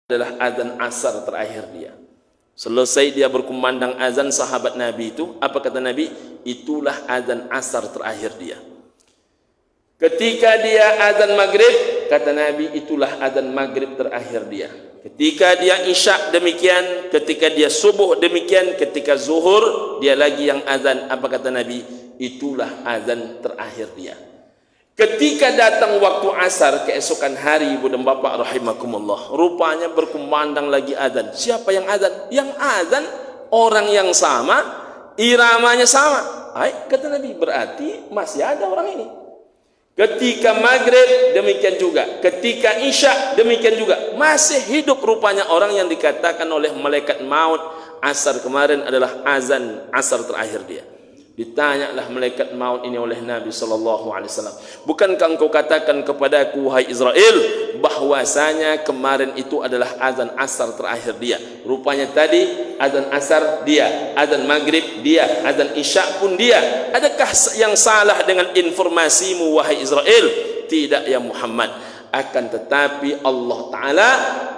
adalah azan asar terakhir dia. Selesai dia berkumandang azan sahabat Nabi itu, apa kata Nabi? Itulah azan asar terakhir dia. Ketika dia azan maghrib, kata Nabi, itulah azan maghrib terakhir dia. Ketika dia isyak demikian, ketika dia subuh demikian, ketika zuhur dia lagi yang azan, apa kata Nabi? Itulah azan terakhir dia. Ketika datang waktu asar keesokan hari, ibu dan bapak rahimakumullah, rupanya berkumandang lagi azan. Siapa yang azan? Yang azan orang yang sama, iramanya sama. Kata Nabi, berarti masih ada orang ini. Ketika maghrib demikian juga, ketika isya demikian juga, masih hidup rupanya orang yang dikatakan oleh malaikat maut asar kemarin adalah azan asar terakhir dia. Ditanyalah malaikat maut ini oleh Nabi SAW, bukankah engkau katakan kepadaku wahai Israel bahwasanya kemarin itu adalah azan asar terakhir dia? Rupanya tadi azan asar dia, azan maghrib dia, azan isya pun dia. Adakah yang salah dengan informasimu wahai Israel? Tidak ya Muhammad. Akan tetapi Allah Ta'ala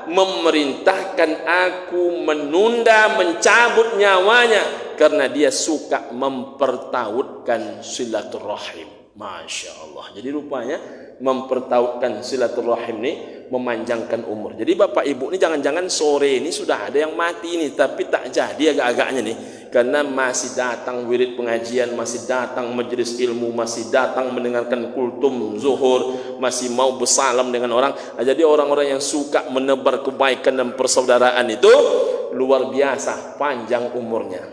memerintahkan aku menunda, mencabut nyawanya karena dia suka mempertautkan silaturahim. Masya Allah. Jadi rupanya mempertautkan silaturahim ini memanjangkan umur. Jadi bapak ibu ini jangan-jangan sore ini sudah ada yang mati ini, tapi tak jadi agak-agaknya nih, karena masih datang wirid pengajian, masih datang majelis ilmu, masih datang mendengarkan kultum zuhur, masih mau bersalam dengan orang. Jadi orang-orang yang suka menebar kebaikan dan persaudaraan itu luar biasa panjang umurnya.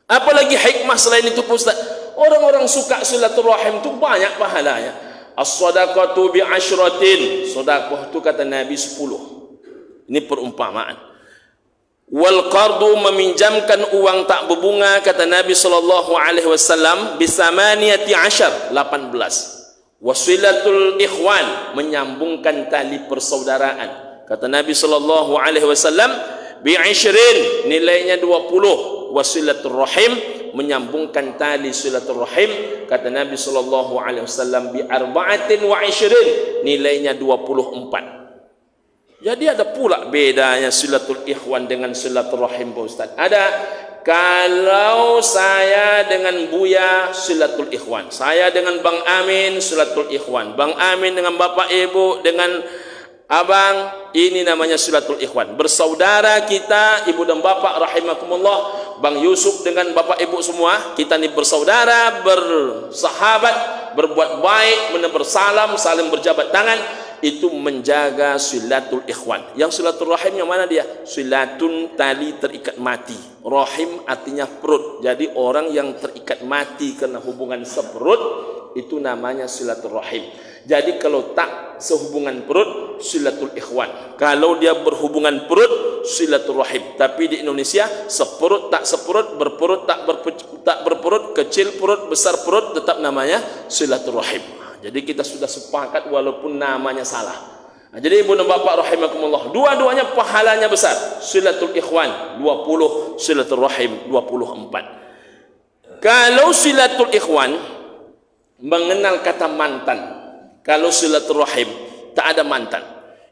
Apalagi hikmah selain itu Ustaz, orang-orang suka silaturahim itu banyak pahalanya. As-sadaqatu bi asyratin, sedekah itu kata Nabi 10. Ini perumpamaan. Wal qardu, meminjamkan uang tak berbunga, kata Nabi SAW, bisamaniyati asyar, 18. Wasilatul ikhwan, menyambungkan tali persaudaraan, kata Nabi SAW, bi ishrin, nilainya 20. Wasilatul rahim, menyambungkan tali silaturahim, kata Nabi SAW, bi arba'atin wa ishrin, nilainya 24. Jadi ada pula bedanya silatul ikhwan dengan silatul rahim Pak Ustaz. Ada. Kalau saya dengan Buya silatul ikhwan, saya dengan Bang Amin silatul ikhwan, Bang Amin dengan Bapak Ibu, dengan Abang, ini namanya silatul ikhwan. Bersaudara kita, ibu dan bapak rahimakumullah, Bang Yusuf dengan Bapak Ibu semua, kita ini bersaudara, bersahabat, berbuat baik, menebar salam, saling berjabat tangan. Itu menjaga silatul ikhwan. Yang silatul rahim yang mana dia? Silatun, tali terikat mati. Rahim artinya perut. Jadi orang yang terikat mati karena hubungan seperut, itu namanya silatul rahim. Jadi kalau tak sehubungan perut, silatul ikhwan. Kalau dia berhubungan perut, silatul rahim. Tapi di Indonesia seperut tak seperut, berperut tak berperut, kecil perut besar perut, tetap namanya silatul rahim. Jadi kita sudah sepakat walaupun namanya salah. Jadi ibu dan bapak rahimakumullah, dua-duanya pahalanya besar. Silatul ikhwan 20, silatul rahim 24. Kalau silatul ikhwan mengenal kata mantan, kalau silatul rahim tak ada mantan.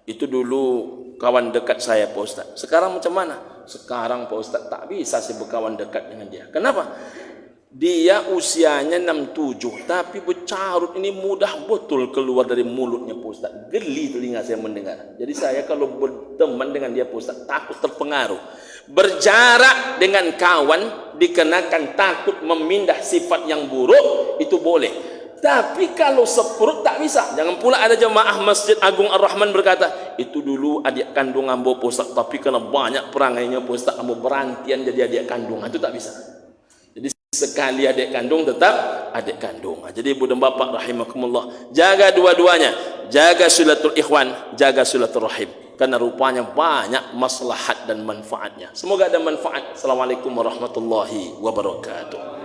Itu dulu kawan dekat saya Pak Ustaz. Sekarang macam mana? Sekarang Pak Ustaz tak bisa saya berkawan dekat dengan dia. Kenapa? Dia usianya 67, tapi bercarut ini mudah betul keluar dari mulutnya Pak Ustaz. Geli telinga saya mendengar. Jadi saya kalau berteman dengan dia Pak Ustaz, takut terpengaruh. Berjarak dengan kawan dikenakan takut memindah sifat yang buruk, itu boleh. Tapi kalau seperut tak bisa. Jangan pula ada jemaah Masjid Agung Ar-Rahman berkata, itu dulu adik kandung ambo Pak Ustaz, tapi karena banyak perangainya Pak Ustaz, ambo berantian jadi adik kandung. Itu tak bisa. Jadi sekali adik kandung tetap adik kandung. Jadi ibu dan bapak rahimakumullah, jaga dua-duanya. Jaga silatul ikhwan, jaga silatul rahim. Karena rupanya banyak maslahat dan manfaatnya. Semoga ada manfaat. Assalamualaikum warahmatullahi wabarakatuh.